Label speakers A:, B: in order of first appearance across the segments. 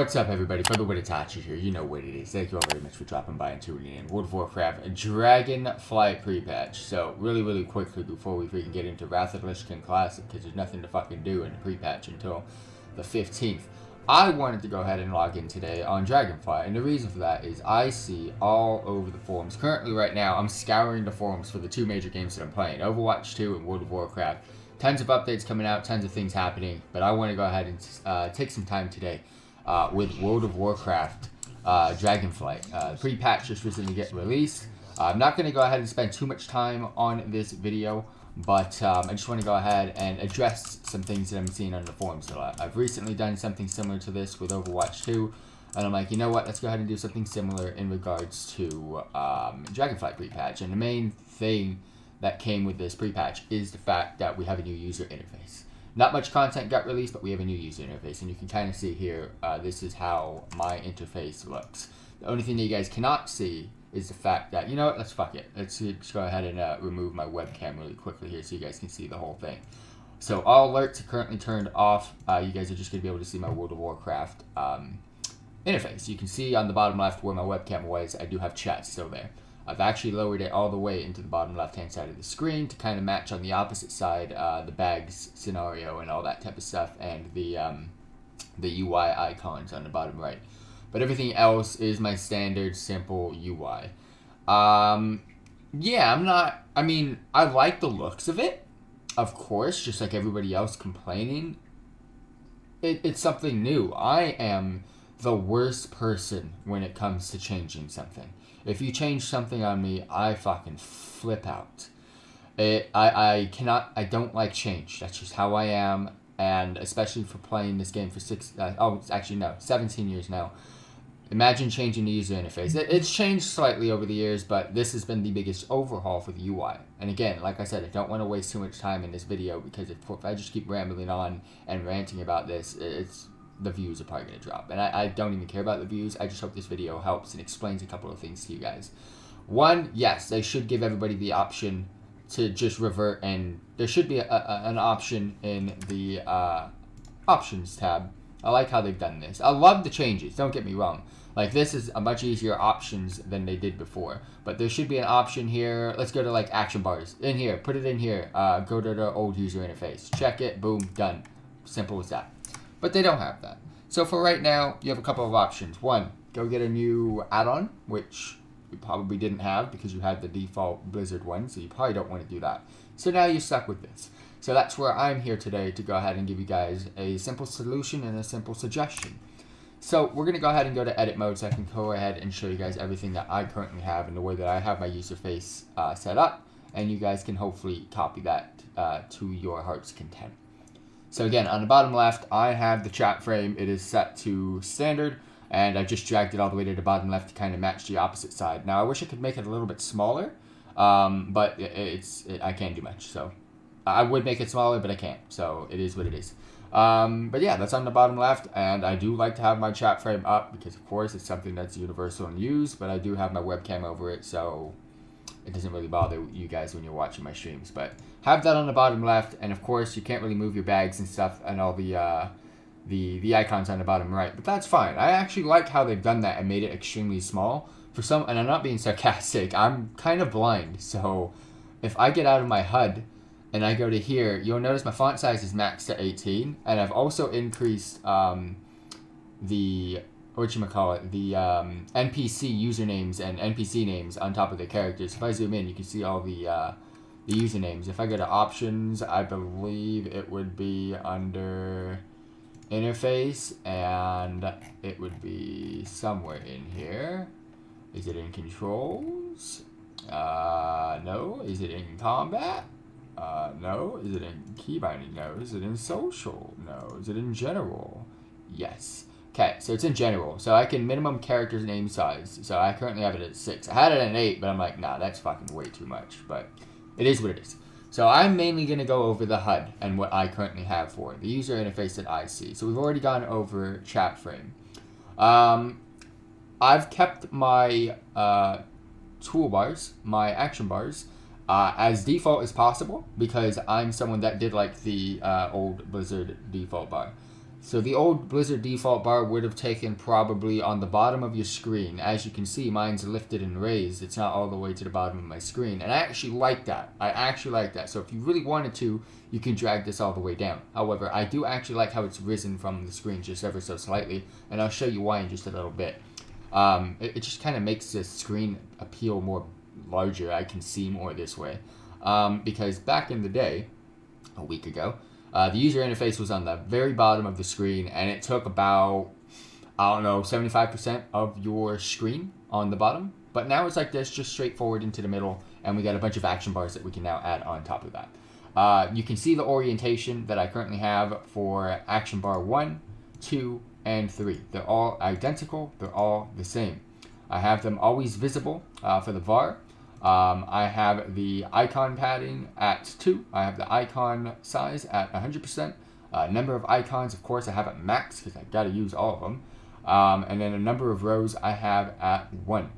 A: What's up, everybody? FTWitachi here. You know what it is. Thank you all very much for dropping by and tuning in. World of Warcraft Dragonflight pre-patch. So, really quickly before we freaking get into Wrath of the Lich King Classic, because there's nothing to fucking do in the pre-patch until the 15th, I wanted to go ahead and log in today on Dragonflight. And the reason for that is I see all over the forums. Currently, right now, I'm scouring the forums for the two major games that I'm playing, Overwatch 2 and World of Warcraft. Tons of updates coming out, tons of things happening, but I want to go ahead and take some time today with World of Warcraft Dragonflight. Pre-patch just recently get released. I'm not going to go ahead and spend too much time on this video, but I just want to go ahead and address some things that I'm seeing on the forums a lot. I've recently done something similar to this with Overwatch 2, and I'm like, you know what, let's go ahead and do something similar in regards to Dragonflight pre-patch. And the main thing that came with this pre-patch is the fact that we have a new user interface. Not much content got released, but we have a new user interface, and you can kind of see here, this is how my interface looks. The only thing that you guys cannot see is the fact that, you know what, let's fuck it. Let's just go ahead and remove my webcam really quickly here so you guys can see the whole thing. So all alerts are currently turned off. You guys are just going to be able to see my World of Warcraft interface. You can see on the bottom left where my webcam was, I do have chat still there. I've actually lowered it all the way into the bottom left-hand side of the screen to kind of match on the opposite side the bags scenario and all that type of stuff, and the UI icons on the bottom right. But everything else is my standard simple UI. Yeah, I mean, I like the looks of it, of course, just like everybody else complaining. It's something new. I am the worst person when it comes to changing something. If you change something on me, I fucking flip out. I don't like change. That's just how I am, and especially for playing this game for 17 years now. Imagine changing the user interface. It's changed slightly over the years, but this has been the biggest overhaul for the UI. And again, like I said, I don't want to waste too much time in this video, because if I just keep rambling on and ranting about this, the views are probably going to drop. And I don't even care about the views. I just hope this video helps and explains a couple of things to you guys. One, yes, they should give everybody the option to just revert, and there should be an option in the options tab. I like how they've done this. I love the changes, don't get me wrong. Like, this is a much easier options than they did before. But there should be an option here. Let's go to, like, action bars. In here, put it in here. Go to the old user interface. Check it, boom, done. Simple as that. But they don't have that. So for right now, you have a couple of options. One, go get a new add-on, which you probably didn't have because you had the default Blizzard one, so you probably don't want to do that. So now you're stuck with this. So that's where I'm here today to go ahead and give you guys a simple solution and a simple suggestion. So we're going to go ahead and go to edit mode so I can go ahead and show you guys everything that I currently have and the way that I have my user face set up. And you guys can hopefully copy that to your heart's content. So again, on the bottom left, I have the chat frame. It is set to standard, and I just dragged it all the way to the bottom left to kind of match the opposite side. Now, I wish I could make it a little bit smaller, but I can't do much. So I would make it smaller, but I can't. So it is what it is. But yeah, that's on the bottom left, and I do like to have my chat frame up because, of course, it's something that's universal and used, but I do have my webcam over it, so it doesn't really bother you guys when you're watching my streams. But have that on the bottom left, and of course you can't really move your bags and stuff and all the icons on the bottom right, but that's fine. I actually like how they've done that and made it extremely small. And I'm not being sarcastic, I'm kind of blind, so if I get out of my HUD and I go to here, you'll notice my font size is maxed to 18, and I've also increased the NPC usernames and NPC names on top of the characters. If I zoom in, you can see all the usernames. If I go to options, I believe it would be under interface, and it would be somewhere in here. Is it in controls? No. Is it in combat? No. Is it in key binding? No. Is it in social? No. Is it in general? Yes. Okay, so it's in general. So I can minimum character's name size. So I currently have it at 6. I had it at 8, but I'm like, nah, that's fucking way too much. But it is what it is. So I'm mainly going to go over the HUD and what I currently have for it, the user interface that I see. So we've already gone over chat frame. I've kept my toolbars, my action bars, as default as possible because I'm someone that did like the old Blizzard default bar. So the old Blizzard default bar would have taken probably on the bottom of your screen. As you can see, mine's lifted and raised. It's not all the way to the bottom of my screen. And I actually like that. So if you really wanted to, you can drag this all the way down. However, I do actually like how it's risen from the screen just ever so slightly. And I'll show you why in just a little bit. It just kind of makes the screen appeal more larger. I can see more this way. Because back in the day, a week ago, the user interface was on the very bottom of the screen, and it took about, 75% of your screen on the bottom. But now it's like this, just straightforward into the middle, and we got a bunch of action bars that we can now add on top of that. You can see the orientation that I currently have for action bar 1, 2, and 3. They're all identical. They're all the same. I have them always visible for the var. I have the icon padding at 2. I have the icon size at 100%. Number of icons, of course, I have at max because I've got to use all of them. And then a number of rows I have at 1.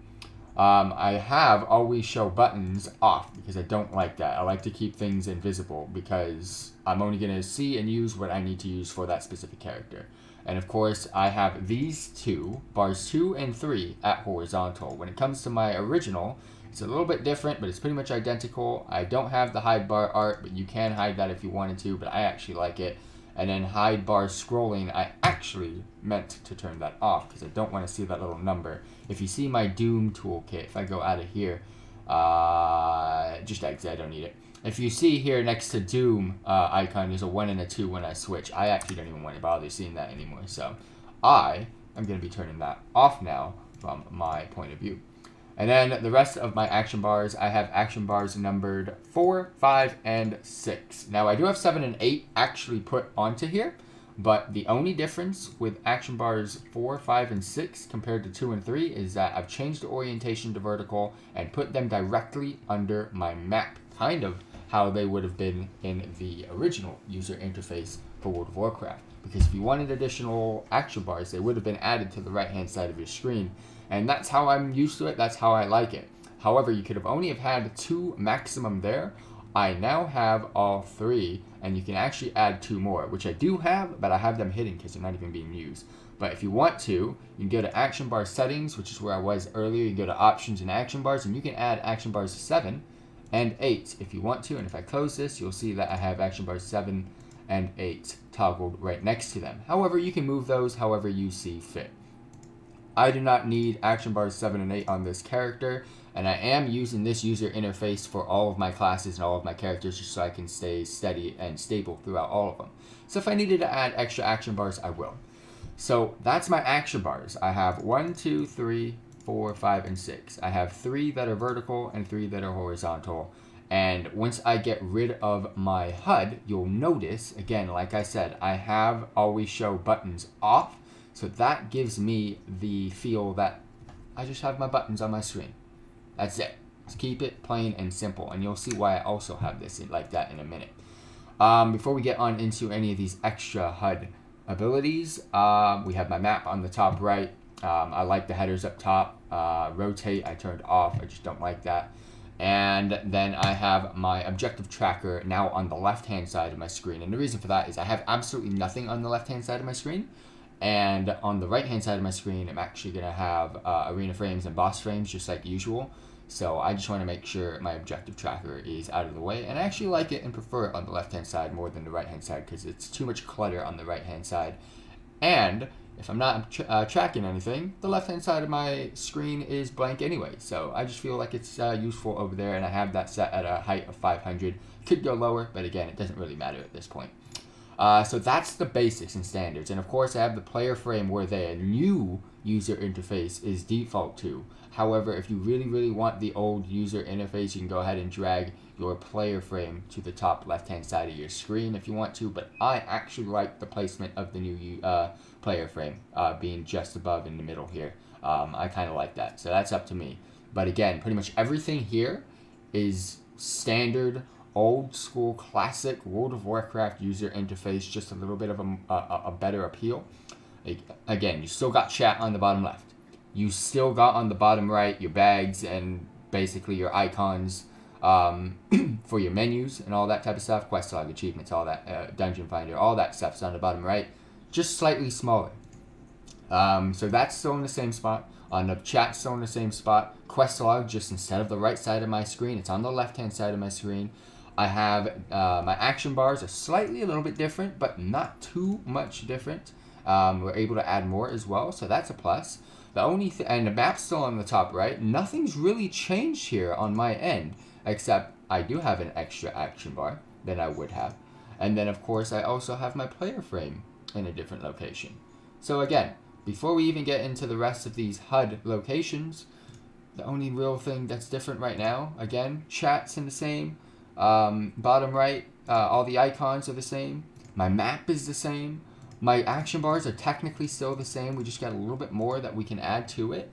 A: I have always show buttons off because I don't like that. I like to keep things invisible because I'm only going to see and use what I need to use for that specific character. And of course, I have these two, bars 2 and 3, at horizontal. When it comes to my original, it's a little bit different, but it's pretty much identical. I don't have the hide bar art, but you can hide that if you wanted to, but I actually like it. And then hide bar scrolling, I actually meant to turn that off because I don't want to see that little number. If you see my Doom toolkit, if I go out of here, just exit, I don't need it. If you see here next to Doom icon, there's a 1 and a 2 when I switch. I actually don't even want to bother seeing that anymore. So I am going to be turning that off now from my point of view. And then the rest of my action bars, I have action bars numbered 4, 5, and 6. Now I do have 7 and 8 actually put onto here, but the only difference with action bars 4, 5, and 6 compared to 2 and 3 is that I've changed the orientation to vertical and put them directly under my map, kind of how they would have been in the original user interface for World of Warcraft. Because if you wanted additional action bars, they would have been added to the right-hand side of your screen. And that's how I'm used to it. That's how I like it. However, you could have only have had 2 maximum there. I now have all 3, and you can actually add 2 more, which I do have, but I have them hidden because they're not even being used. But if you want to, you can go to action bar settings, which is where I was earlier. You can go to options and action bars, and you can add action bars 7 and 8 if you want to. And if I close this, you'll see that I have action bars 7 and 8 toggled right next to them. However, you can move those however you see fit. I do not need action bars 7 and 8 on this character, and I am using this user interface for all of my classes and all of my characters just so I can stay steady and stable throughout all of them. So if I needed to add extra action bars, I will. So that's my action bars. I have 1, 2, 3, 4, 5, and 6. I have 3 that are vertical and 3 that are horizontal. And once I get rid of my HUD, you'll notice, again, like I said, I have always show buttons off. So that gives me the feel that I just have my buttons on my screen. That's it. Just keep it plain and simple. And you'll see why I also have this like that in a minute. Before we get on into any of these extra HUD abilities, we have my map on the top right. I like the headers up top. Rotate, I turned off. I just don't like that. And then I have my objective tracker now on the left-hand side of my screen. And the reason for that is I have absolutely nothing on the left-hand side of my screen. And on the right-hand side of my screen, I'm actually going to have arena frames and boss frames just like usual. So I just want to make sure my objective tracker is out of the way. And I actually like it and prefer it on the left-hand side more than the right-hand side because it's too much clutter on the right-hand side. And if I'm not tracking anything, the left-hand side of my screen is blank anyway. So I just feel like it's useful over there, and I have that set at a height of 500. Could go lower, but again, it doesn't really matter at this point. So that's the basics and standards. And of course, I have the player frame where the new user interface is default to. However, if you really, really want the old user interface, you can go ahead and drag your player frame to the top left-hand side of your screen if you want to. But I actually like the placement of the new player frame being just above in the middle here. I kind of like that. So that's up to me. But again, pretty much everything here is standard old school classic World of Warcraft user interface, just a little bit of a better appeal. Again, you still got chat on the bottom left. You still got on the bottom right your bags and basically your icons for your menus and all that type of stuff, quest log, achievements, all that, dungeon finder, all that stuff's on the bottom right. just slightly smaller. So that's still in the same spot. On the chat, still in the same spot. Quest log, just instead of the right side of my screen, it's on the left-hand side of my screen. I have my action bars are slightly a little bit different, but not too much different. We're able to add more as well, so that's a plus. The only and the map's still on the top right. Nothing's really changed here on my end, except I do have an extra action bar than I would have. And then, of course, I also have my player frame in a different location. So again, before we even get into the rest of these HUD locations, the only real thing that's different right now, again, chat's in the same. Bottom right, all the icons are the same. My map is the same. My action bars are technically still the same. We just got a little bit more that we can add to it.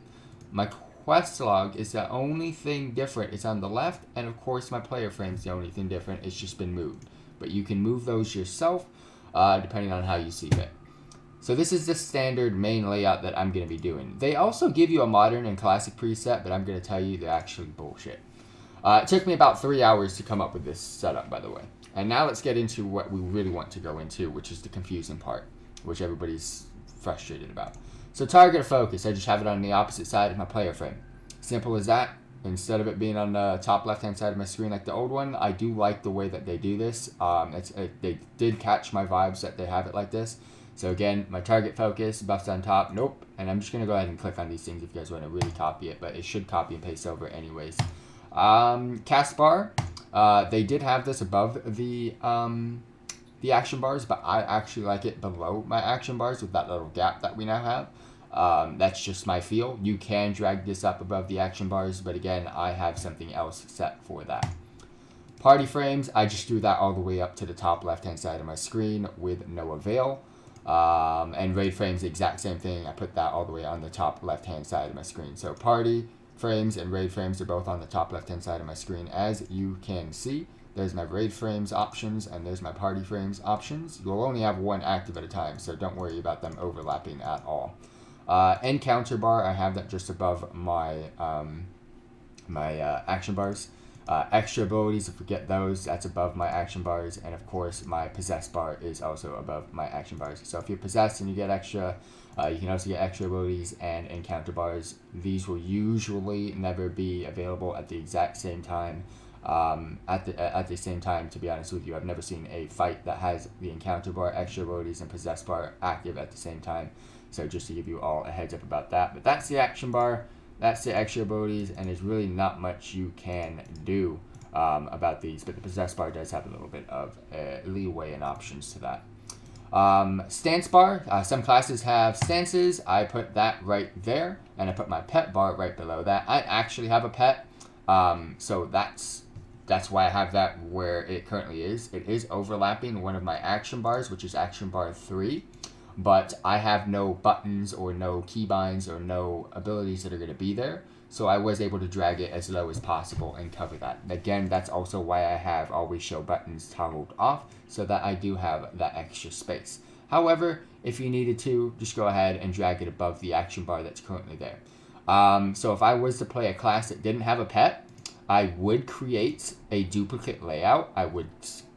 A: My quest log is the only thing different. It's on the left, and of course my player frame is the only thing different. It's just been moved. But you can move those yourself, depending on how you see fit. So this is the standard main layout that I'm going to be doing. They also give you a modern and classic preset, but I'm going to tell you they're actually bullshit. It took me about 3 hours to come up with this setup, by the way. And now let's get into what we really want to go into, which is the confusing part, which everybody's frustrated about. So target focus, I just have it on the opposite side of my player frame. Simple as that. Instead of it being on the top left-hand side of my screen like the old one, I do like the way that they do this. They did catch my vibes that they have it like this. So again, my target focus, buffs on top, nope. And I'm just going to go ahead and click on these things if you guys want to really copy it, but it should copy and paste over anyways. Cast bar, they did have this above the action bars, but I actually like it below my action bars with that little gap that we now have. That's just my feel. You can drag this up above the action bars, but again, I have something else set for that. Party frames, I just threw that all the way up to the top left-hand side of my screen with no avail. And raid frames, the exact same thing. I put that all the way on the top left-hand side of my screen. So party frames and raid frames are both on the top left-hand side of my screen, as you can see. There's my raid frames options, and there's my party frames options. You'll only have one active at a time, so don't worry about them overlapping at all. Encounter bar, I have that just above my action bars. Extra abilities, if we get those, that's above my action bars. And of course, my possess bar is also above my action bars. So if you're possessed and you get extra, you can also get extra abilities and encounter bars. These will usually never be available at the exact same time. At the same time, to be honest with you, I've never seen a fight that has the encounter bar, extra abilities, and possess bar active at the same time. So just to give you all a heads up about that. But that's the action bar. That's the extra abilities, and there's really not much you can do about these, but the possess bar does have a little bit of leeway and options to that. Stance bar, some classes have stances. I put that right there, and I put my pet bar right below that. I actually have a pet, so that's why I have that where it currently is. It is overlapping one of my action bars, which is action bar 3. But I have no buttons or no keybinds or no abilities that are going to be there. So I was able to drag it as low as possible and cover that. Again, that's also why I have always show buttons toggled off, so that I do have that extra space. However, if you needed to, just go ahead and drag it above the action bar that's currently there. So if I was to play a class that didn't have a pet, I would create a duplicate layout. I would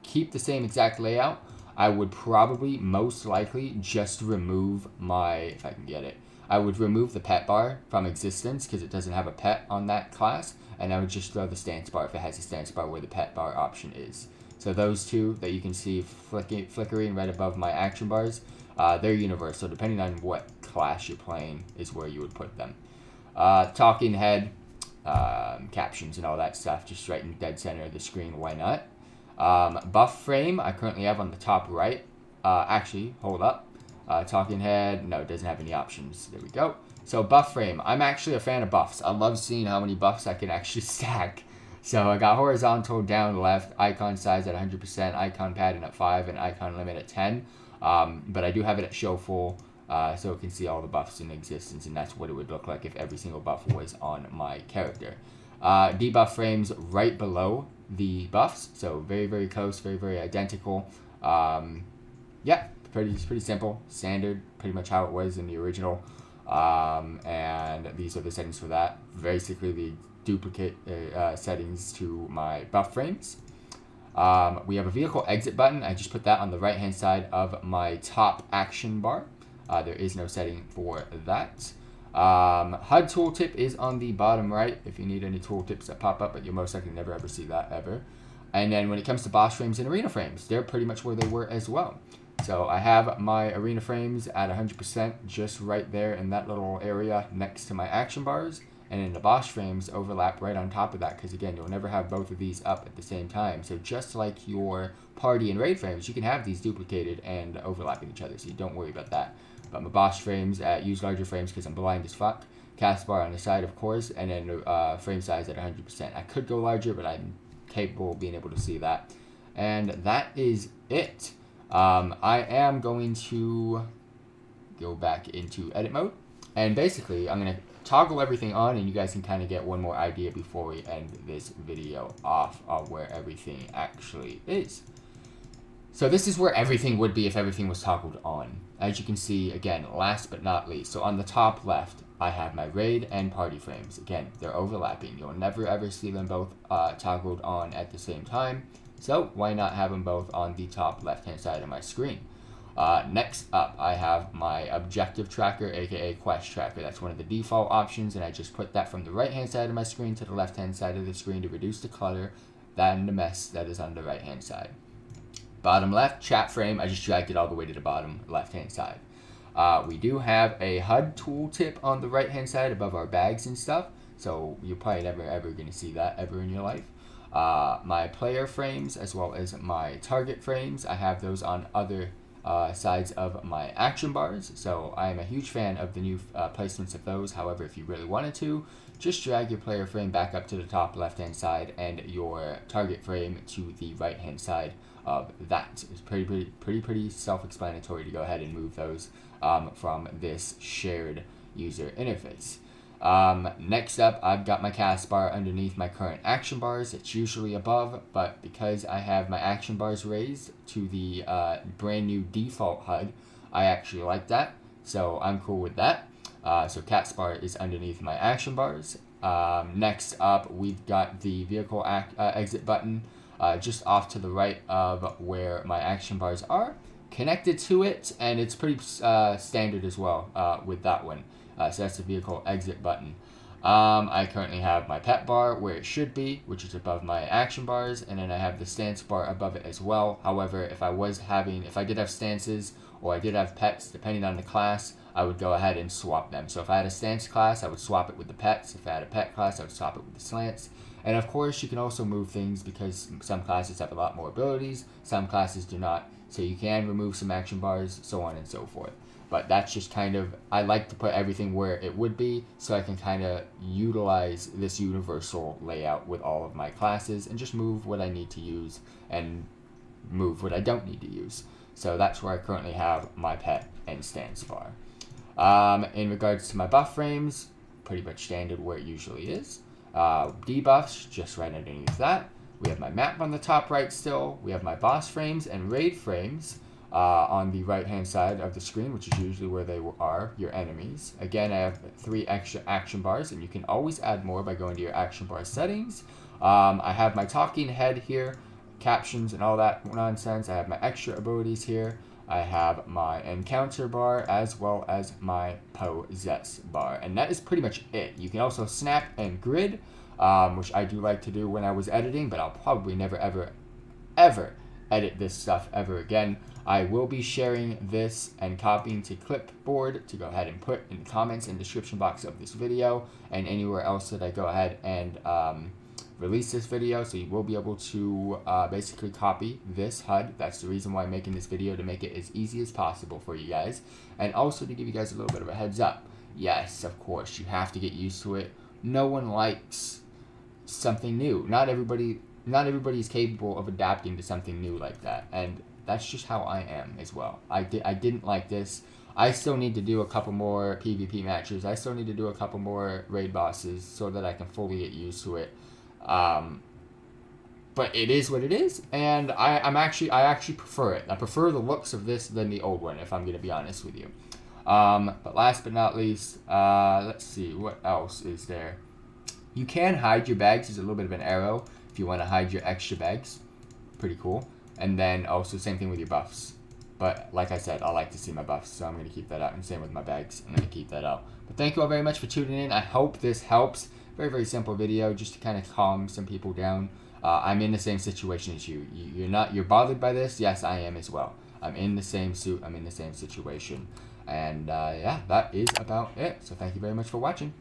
A: keep the same exact layout. I would probably, most likely, just remove my, if I can get it, I would remove the pet bar from existence because it doesn't have a pet on that class, and I would just throw the stance bar if it has a stance bar where the pet bar option is. So those two that you can see flickering right above my action bars, they're universal. Depending on what class you're playing is where you would put them. Talking head, captions and all that stuff, just right in dead center of the screen, why not? Buff frame, I currently have on the top right. Actually, hold up. Talking head, no, it doesn't have any options. There we go. So buff frame, I'm actually a fan of buffs. I love seeing how many buffs I can actually stack. So I got horizontal, down, left, icon size at 100%, icon padding at 5, and icon limit at 10. But I do have it at show full, so it can see all the buffs in existence, and that's what it would look like if every single buff was on my character. Debuff frames right below the buffs, so very, very close, very, very identical. Yeah, pretty simple, standard, pretty much how it was in the original. And these are the settings for that. Basically the duplicate settings to my buff frames. We have a vehicle exit button. I just put that on the right hand side of my top action bar. There is no setting for that. HUD tooltip is on the bottom right if you need any tooltips that pop up, but you'll most likely never ever see that ever. And then when it comes to boss frames and arena frames, they're pretty much where they were as well. So I have my arena frames at 100% just right there in that little area next to my action bars. And then the boss frames overlap right on top of that, because again, you'll never have both of these up at the same time. So just like your party and raid frames, you can have these duplicated and overlapping each other, so you don't worry about that. But my boss frames use larger frames because I'm blind as fuck. Cast bar on the side, of course, and then frame size at 100%. I could go larger, but I'm capable of being able to see that. And that is it. I am going to go back into edit mode. And basically, I'm going to toggle everything on, and you guys can kind of get one more idea before we end this video off of where everything actually is. So this is where everything would be if everything was toggled on. As you can see, again, last but not least, so on the top left, I have my raid and party frames. Again, they're overlapping. You'll never ever see them both toggled on at the same time. So why not have them both on the top left-hand side of my screen? Next up, I have my objective tracker, aka quest tracker. That's one of the default options, and I just put that from the right-hand side of my screen to the left-hand side of the screen to reduce the clutter and the mess that is on the right-hand side. Bottom left, chat frame, I just dragged it all the way to the bottom left-hand side. We do have a HUD tooltip on the right-hand side above our bags and stuff, so you're probably never ever going to see that ever in your life. My player frames as well as my target frames, I have those on other sides of my action bars, so I am a huge fan of the new placements of those. However, if you really wanted to, just drag your player frame back up to the top left-hand side and your target frame to the right-hand side of that. It's pretty self-explanatory to go ahead and move those from this shared user interface. Next up, I've got my cast bar underneath my current action bars. It's usually above, but because I have my action bars raised to the brand new default HUD, I actually like that, so I'm cool with that. So cast bar is underneath my action bars. Next up, we've got the vehicle exit button just off to the right of where my action bars are, connected to it, and it's pretty standard as well with that one. So that's the vehicle exit button. I currently have my pet bar where it should be, which is above my action bars, and then I have the stance bar above it as well. However, if I did have stances or I did have pets, depending on the class, I would go ahead and swap them. So if I had a stance class, I would swap it with the pets. If I had a pet class, I would swap it with the slants. And of course, you can also move things because some classes have a lot more abilities, some classes do not. So you can remove some action bars, so on and so forth. But that's just kind of, I like to put everything where it would be so I can kind of utilize this universal layout with all of my classes and just move what I need to use and move what I don't need to use. So that's where I currently have my pet and stance bar. In regards to my buff frames, pretty much standard where it usually is. Debuffs, just right underneath that. We have my map on the top right still. We have my boss frames and raid frames on the right hand side of the screen, which is usually where they are, your enemies. Again, I have 3 extra action bars, and you can always add more by going to your action bar settings. I have my talking head here, captions and all that nonsense. I have my extra abilities here. I have my encounter bar as well as my possess bar, and that is pretty much it. You can also snap and grid, which I do like to do when I was editing, but I'll probably never ever edit this stuff ever again. I will be sharing this and copying to clipboard to go ahead and put in the comments and description box of this video and anywhere else that I go ahead and release this video, so you will be able to basically copy this HUD. That's the reason why I'm making this video, to make it as easy as possible for you guys, and also to give you guys a little bit of a heads up. Yes, of course, you have to get used to it. No one likes something new. Not everybody is capable of adapting to something new like that, and that's just how I am as well. I didn't like this. I still need to do a couple more PvP matches. I still need to do a couple more raid bosses so that I can fully get used to it. But it is what it is, and I actually prefer it. I prefer the looks of this than the old one, if I'm going to be honest with you. But last but not least, let's see, what else is there? You can hide your bags. There's a little bit of an arrow if you want to hide your extra bags. pretty cool. And then also same thing with your buffs. But like I said, I like to see my buffs, so I'm going to keep that out. And same with my bags, I'm going to keep that out. But thank you all very much for tuning in. I hope this helps. Very, very simple video just to kind of calm some people down. I'm in the same situation as you. You're bothered by this? Yes, I am as well. I'm in the same suit. I'm in the same situation. And yeah, that is about it. So thank you very much for watching.